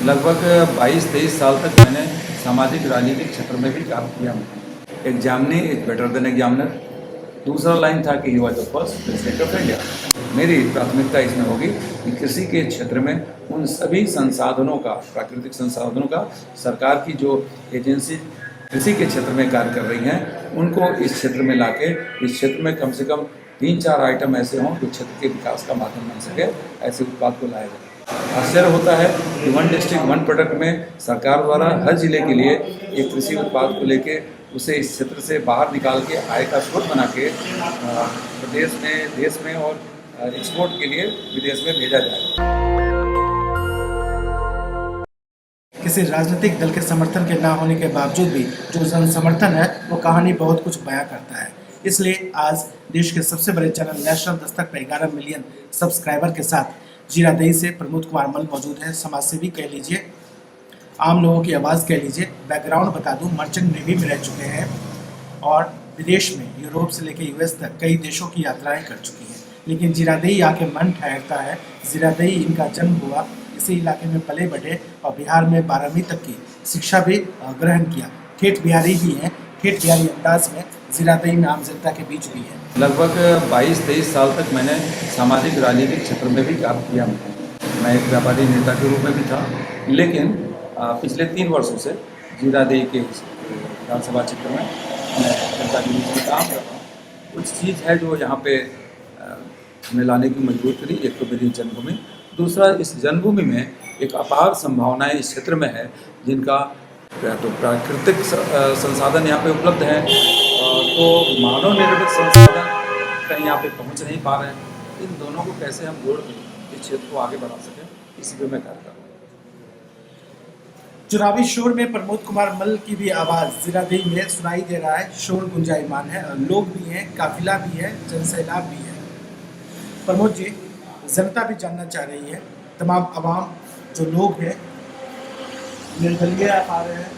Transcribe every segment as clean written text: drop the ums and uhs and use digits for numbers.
लगभग 22-23 साल तक मैंने सामाजिक राजनीतिक क्षेत्र में भी काम किया। Examinee is better than examiner. दूसरा लाइन था कि he was the first president of India. मेरी प्राथमिकता इसमें होगी कि कृषि के क्षेत्र में उन सभी संसाधनों का, प्राकृतिक संसाधनों का, सरकार की जो एजेंसी कृषि के क्षेत्र में कार्य कर रही हैं उनको इस क्षेत्र में लाके इस क्षेत्र में कम से कम 3-4 आइटम ऐसे हों जो क्षेत्र के विकास का माध्यम बन सके, ऐसे उत्पाद को लाया जाए। आश्चर्य होता है कि वन डिस्ट्रिक्ट वन प्रोडक्ट में सरकार द्वारा हर जिले के लिए एक कृषि उत्पाद को लेके उसे इस क्षेत्र से बाहर निकाल के आय का स्रोत बना के प्रदेश में, देश में और एक्सपोर्ट के लिए विदेश में भेजा जाए। किसी राजनीतिक दल के समर्थन के ना होने के बावजूद भी जो जन समर्थन है वो कहानी बहुत कुछ बयां करता है। इसलिए आज देश के सबसे बड़े चैनल नेशनल दस्तक पर 11 मिलियन सब्सक्राइबर के साथ जीरादेई से प्रमोद कुमार मल मौजूद हैं। समाजसेवी कह लीजिए, आम लोगों की आवाज़ कह लीजिए। बैकग्राउंड बता दूं, मर्चेंट नेवी में रह चुके हैं और विदेश में यूरोप से लेकर यूएस तक कई देशों की यात्राएं कर चुकी हैं। लेकिन जीरादेई आके मन ठहरता है। जीरादेई इनका जन्म हुआ, इसी इलाके में पले बढ़े और बिहार में 12वीं तक की शिक्षा भी ग्रहण किया। ठेठ बिहारी भी हैं, ठेठ बिहारी अंदाज में जीरादेई में आम जनता के बीच भी है। लगभग 22-23 साल तक मैंने सामाजिक राजनीतिक क्षेत्र में भी काम किया। मैं एक व्यापारी नेता के रूप में भी था, लेकिन पिछले 3 वर्षों से जीरादेई के विधानसभा क्षेत्र में मैं जनता के बीच में काम कर रहा हूँ। कुछ चीज़ है जो यहाँ पे हमें लाने की मजबूर करी। एक तो मेरी जन्मभूमि, दूसरा इस जन्मभूमि में एक अपार संभावनाएं इस क्षेत्र में है जिनका तो प्राकृतिक संसाधन यहाँ पे उपलब्ध हैं, तो मानव निर्मित संसाधन कहीं यहाँ पे पहुँच नहीं पा रहे हैं। इन दोनों को कैसे हम जोड़ के इस क्षेत्र को आगे बढ़ा सकें, इसी पे मैं कार्य कर रहा हूँ। चुनावी शोर में प्रमोद कुमार मल की भी आवाज़ जीरादेई में सुनाई दे रहा है। शोर गुंजायमान है, लोग भी हैं, काफिला भी है, जनसैलाब भी है। प्रमोद जी, जनता भी जानना चाह रही है, तमाम आवाम जो लोग हैं निर्दलीय आप आ रहे हैं,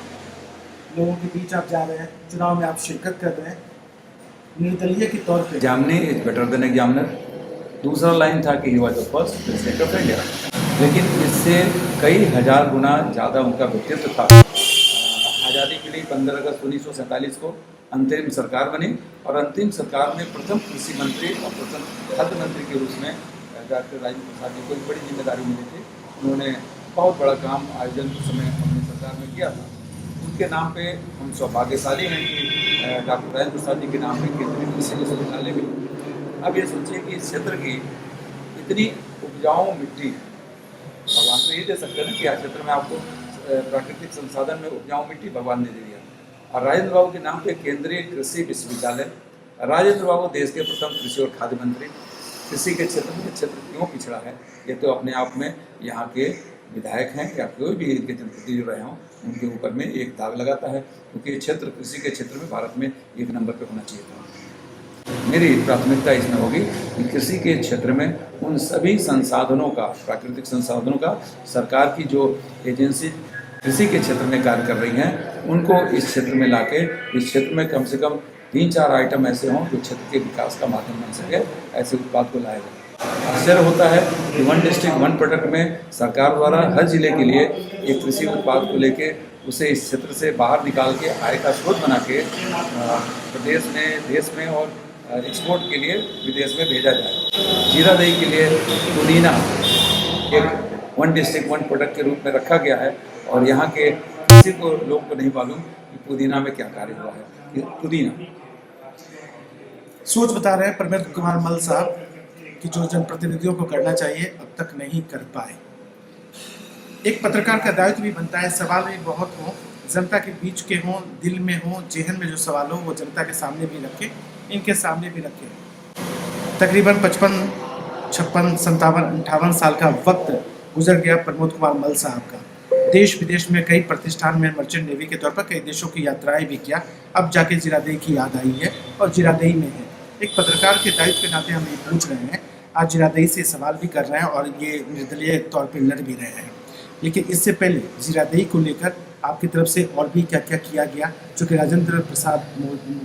लोगों के बीच आप जा रहे हैं, चुनाव में आप शिरकत कर रहे हैं, निर्दलीय के तौर पे examinee is better than examiner. दूसरा लाइन था कि he was the first president of India. लेकिन इससे कई हजार गुना ज़्यादा उनका व्यक्तित्व था। आज़ादी के लिए 15 अगस्त 1947 को अंतरिम सरकार बनी और अंतिम सरकार में प्रथम कृषि मंत्री और प्रथम खाद्य मंत्री के रूप में डॉक्टर राजेंद्र प्रसाद जी को एक बड़ी जिम्मेदारी मिली थी। उन्होंने बहुत बड़ा काम आयोजन उस समय अपनी सरकार में किया था। उनके नाम पे हम सौभाग्यशाली हैं कि डॉक्टर राजेंद्र प्रसाद जी के नाम पे केंद्रीय कृषि विश्वविद्यालय भी। अब ये सोचिए कि इस क्षेत्र की इतनी उपजाऊ मिट्टी, भगवान तो ये दे सकते हैं ना कि आज क्षेत्र में आपको प्राकृतिक संसाधन में उपजाऊ मिट्टी भगवान ने दे दिया। और राजेंद्र बाबू के नाम पे केंद्रीय कृषि विश्वविद्यालय। राजेंद्र बाबू देश के प्रथम कृषि और खाद्य मंत्री। कृषि के क्षेत्र में क्षेत्र क्यों पिछड़ा है, ये तो अपने आप में यहाँ के विधायक हैं या कोई भी इनके जनप्रतिनिधि रहे हों उनके ऊपर में एक दाग लगाता है, क्योंकि क्षेत्र कृषि के क्षेत्र में भारत में 1 नंबर पर होना चाहिए था। मेरी प्राथमिकता इसमें होगी कि कृषि के क्षेत्र में उन सभी संसाधनों का, प्राकृतिक संसाधनों का, सरकार की जो एजेंसी कृषि के क्षेत्र में कार्य कर रही हैं उनको इस क्षेत्र में लाके इस क्षेत्र में कम से कम 3-4 आइटम ऐसे हों जो क्षेत्र के विकास का माध्यम बन सके, ऐसे उत्पाद को लाया जाए। आश्चर्य होता है कि वन डिस्ट्रिक्ट वन प्रोडक्ट में सरकार द्वारा हर जिले के लिए एक कृषि उत्पाद को लेके उसे इस क्षेत्र से बाहर निकाल के आय का स्रोत बना के प्रदेश में, देश में और एक्सपोर्ट के लिए विदेश में भेजा जाए। जीरादेई के लिए पुदीना एक वन डिस्ट्रिक्ट वन प्रोडक्ट के रूप में रखा गया है और यहाँ के किसी को लोग को नहीं मालूम कि पुदीना में क्या कार्य हुआ है। पुदीना सोच बता रहे हैं प्रमोद कुमार मल साहब कि जो जनप्रतिनिधियों को करना चाहिए अब तक नहीं कर पाए। एक पत्रकार का दायित्व भी बनता है, सवाल भी बहुत हो, जनता के बीच के हों, दिल में हो, जेहन में जो सवाल हो वो जनता के सामने भी रखे, इनके सामने भी रखे। तकरीबन 55, 56, 57, 58 साल का वक्त गुजर गया प्रमोद कुमार मल साहब का। देश विदेश में कई प्रतिष्ठान में मर्चेंट नेवी के तौर पर कई देशों की यात्राएं भी किया। अब जाके जीरादेई की याद आई है और जीरादेई में है। एक पत्रकार के दायित्व के नाते हम ये पूछ रहे हैं, आज जीरादेई से सवाल भी कर रहे हैं और ये निर्दलीय तौर पर लड़ भी रहे हैं। लेकिन इससे पहले जीरादेई को लेकर आपकी तरफ से और भी क्या क्या किया गया, जो कि राजेंद्र प्रसाद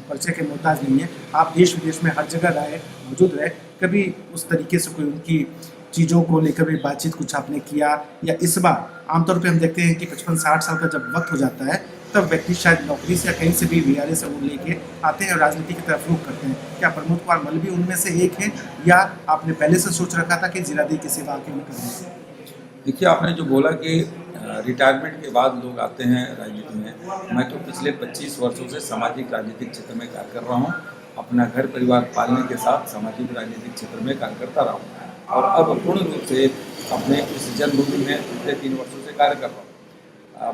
परिचय के मोहताज नहीं है। आप देश विदेश में हर जगह रहे, मौजूद रहे, कभी उस तरीके से कोई उनकी चीज़ों को लेकर भी बातचीत कुछ आपने किया, या इस बार आमतौर पे हम देखते हैं कि 55-60 साल का जब वक्त हो जाता है तब व्यक्ति शायद नौकरी से या कहीं से भी वीआरएस अवार्ड लेके आते हैं और राजनीति की तरफ रुख करते हैं। क्या प्रमोद कुमार मल भी उनमें से एक है, या आपने पहले से सोच रखा था कि जिलाधिकारी की सेवा क्यों करनी है? देखिए, आपने जो बोला कि रिटायरमेंट के बाद लोग आते हैं राजनीति में, मैं तो पिछले 25 वर्षों से सामाजिक राजनीतिक क्षेत्र में कार्य कर रहा हूँ। अपना घर परिवार पालने के साथ सामाजिक राजनीतिक क्षेत्र में कार्य करता रहा हूँ और अब पूर्ण रूप से अपने इस जन्मभूमि में पिछले 3 वर्षों से कार्य कर रहा हूँ।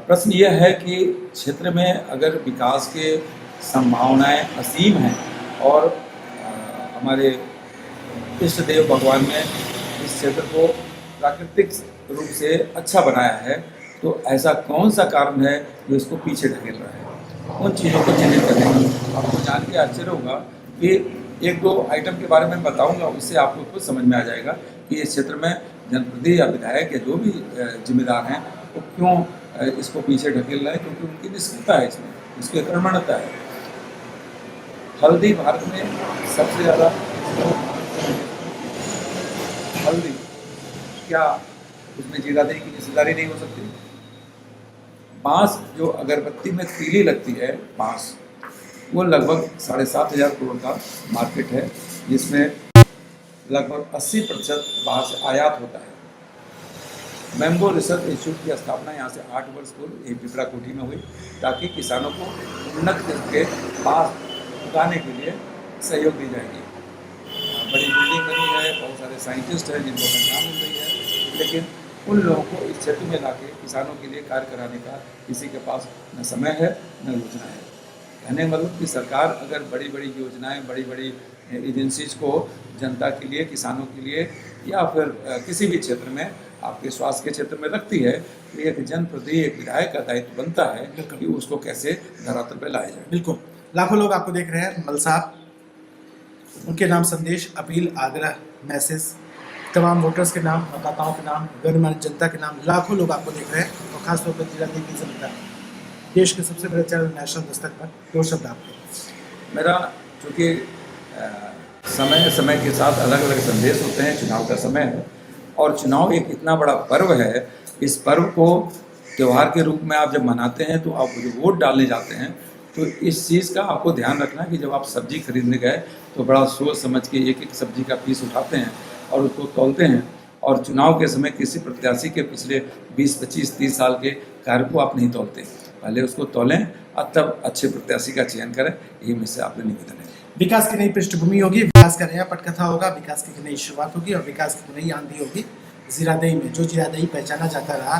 प्रश्न यह है कि क्षेत्र में अगर विकास के संभावनाएं असीम हैं और हमारे इष्ट देव भगवान ने इस क्षेत्र को प्राकृतिक रूप से अच्छा बनाया है, तो ऐसा कौन सा कारण है जो इसको पीछे ढकेल रहा है? उन चीज़ों को चिन्हित करने का आपको जान के आश्चर्य होगा कि 1-2 आइटम के बारे में बताऊंगा, उससे आपको खुद समझ में आ जाएगा कि इस क्षेत्र में जनप्रतिनिधि या विधायक या जो भी जिम्मेदार हैं वो क्यों इसको पीछे ढकेल रहा है, क्योंकि उनकी निष्क्रियता है, इसमें उसकी अकर्मण्यता है। हल्दी भारत में सबसे ज़्यादा हल्दी, क्या उसमें जीरादेई की हिस्सेदारी नहीं हो सकती? बांस, जो अगरबत्ती में तीली लगती है बांस, वो लगभग 7,500 करोड़ का मार्केट है, जिसमें लगभग 80% बाहर से आयात होता है। मैंगो रिसर्च इंस्टीट्यूट की स्थापना यहाँ से 8 वर्ष पूर्व एक पिपरा कोठी में हुई, ताकि किसानों को उन्नत किस्म के बांस उगाने के लिए सहयोग दी जाएगी। बड़ी बिल्डिंग बनी है, बहुत सारे साइंटिस्ट हैं जिनको पहचान मिल रही है, लेकिन उन लोगों को इस क्षेत्र में लाके किसानों के लिए कार्य कराने का किसी के पास न समय है न योजना है। कहने का मतलब कि सरकार अगर बड़ी बड़ी योजनाएं, बड़ी बड़ी एजेंसीज को जनता के लिए, किसानों के लिए या फिर किसी भी क्षेत्र में, आपके स्वास्थ्य के क्षेत्र में रखती है, तो एक जनप्रतिनिधि, एक विधायक का दायित्व बनता है कि उसको कैसे धरातल पर लाया जाए। बिल्कुल, लाखों लोग आपको देख रहे हैं। मल साहब, उनके नाम संदेश, अपील, आग्रह, मैसेज, तमाम वोटर्स के नाम, मतदाताओं के नाम, गणमान्य जनता के नाम, लाखों लोग आपको देख रहे हैं और खासतौर पर जिला की जनता, देश के सबसे बड़े चैनल नेशनल दस्तक पर 2 शब्द आपके। मेरा चूँकि समय समय के साथ अलग अलग संदेश होते हैं, चुनाव का समय है और चुनाव एक इतना बड़ा पर्व है, इस पर्व को त्यौहार के रूप में आप जब मनाते हैं तो आप जो वोट डालने जाते हैं, तो इस चीज़ का आपको ध्यान रखना कि जब आप सब्जी खरीदने गए तो बड़ा सोच समझ के एक एक सब्जी का पीस उठाते हैं और उसको तौलते हैं, और चुनाव के समय किसी प्रत्याशी के पिछले 20, 25, 30 साल के कार्य को आप नहीं तौलते, पहले उसको तौलें और तब अच्छे प्रत्याशी का चयन करें। यही मुझसे आपने निवेदन है। विकास की नई पृष्ठभूमि होगी, विकास का नया पटकथा होगा, विकास की नई शुरुआत होगी और विकास की नई आंधी होगी जीरादेई में। जो जीरादेई पहचाना जाता रहा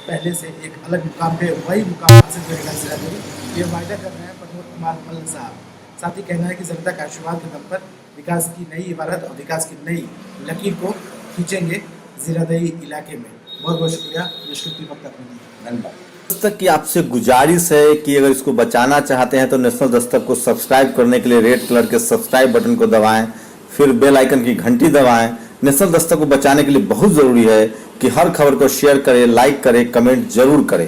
पहले से एक अलग मुकाम पे, वही मुकाम हासिल करेगा जीरादेई, ये वायदा कर रहे हैं प्रमोद कुमार मल साहब। साथ ही कहना है कि जनता का आशीर्वाद के दम पर विकास की नई इबारत और विकास की नई लकीर को खींचेंगे जीरादेई इलाके में। बहुत बहुत शुक्रिया निष्कृति वक्त अपने लिए। धन्यवाद। दस्तक की आपसे गुजारिश है कि अगर इसको बचाना चाहते हैं तो नेशनल दस्तक को सब्सक्राइब करने के लिए रेड कलर के सब्सक्राइब बटन को दबाएं, फिर बेल आइकन की घंटी दबाएं। नेशनल दस्तक को बचाने के लिए बहुत ज़रूरी है कि हर खबर को शेयर करें, लाइक करें, कमेंट जरूर करें।